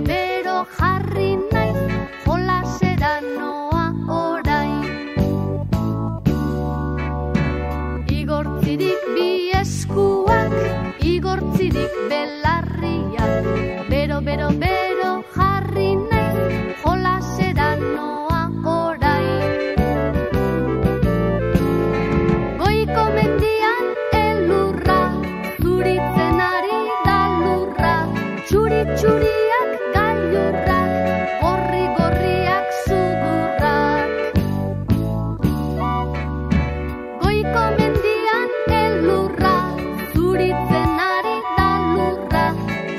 bero jarri naiz, jolasera noa orain. Igortzirik bi eskuak, igortzirik belarriak, bero, bero, bero jarri naiz, jolasera noa orain. Goiko mendian elurra, zuritzen ari da lurra, txuri-txuriak gailurrak, gorri-gorriak sudurrak. Goiko mendian elurra, zuritzen ari da lurra,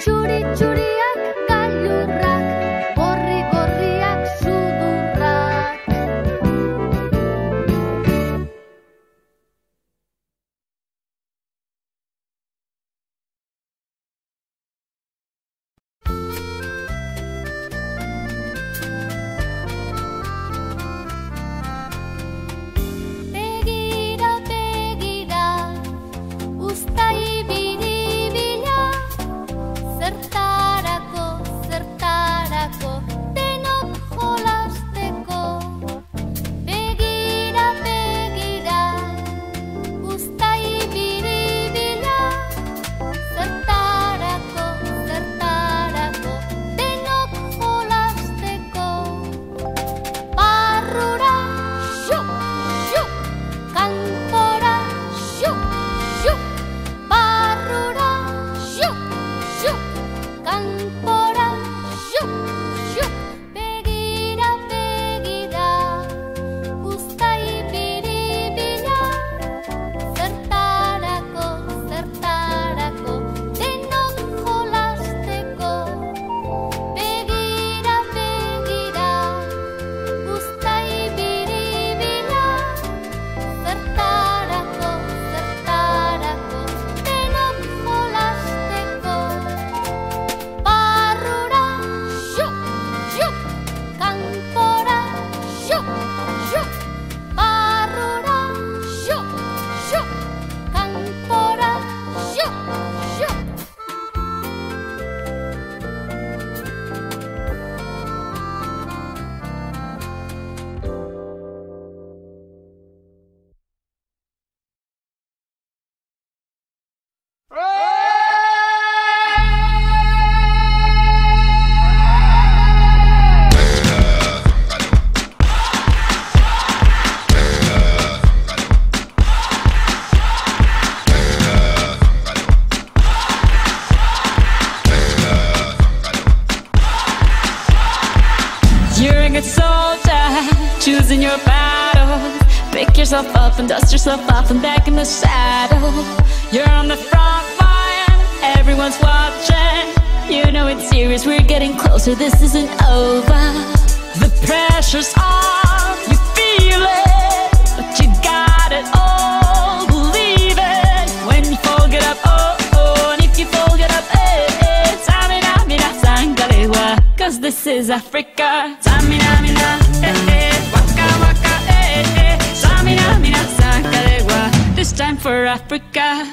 txuri-txuriak gailurrak, gorri-gorriak sudurrak. Begira, begira, uztai biribila, zertarako, zertarako, denok jolasteko. Begira, begira, uztai biribila, zertarako, zertarako, denok jolasteko. Barrura, xuk, xuk, kanpora, xuk, xuk, barrura, xuk, xuk, kanpora, xuk, xuk. Begira, begira, uztai biribila, zertarako, zertarako, denok jolasteko. Begira, begira, uztai biribila, zertarako, zertarako, denok jolasteko. Barrura, xuk, xuk, kanpora, xuk, xuk, barrura, xuk, xuk, kanpora, xuk, xuk. You're a good soldier, choosing your battle. Pick yourself up and dust yourself off and back in the saddle. You're on the front line, everyone's watching. You know it's serious, we're getting closer, this isn't over. The pressure's on, you feel it, but you got it all, believe it. When you fall, get up, oh, oh, and if you fall, get up, eh, eh. Tamina, mina, sangalewa, 'cause this is Africa. Tamina, mina, eh, eh, waka, waka, eh, eh. Tamina, mina, sangalewa, this time for Africa.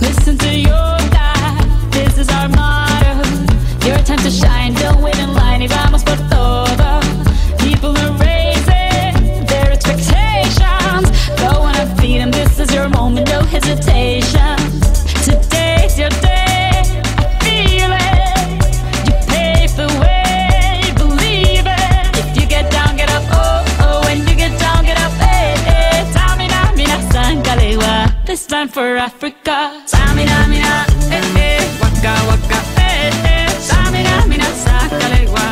Listen to your God, this is our motto. Your time to shine, don't wait in line, y vamos por todo. People are raising their expectations. Go on and feed them, this is your moment, no hesitation. Today's your day, I feel it. You pave the way, believe it. If you get down, get up, oh, oh. When you get down, get up, eh, eh. Tamina, mina, sangalewa, this time for Africa. Tamina, mina, eh, eh, waka, waka, eh, eh. Tamina, mina, sangalewa,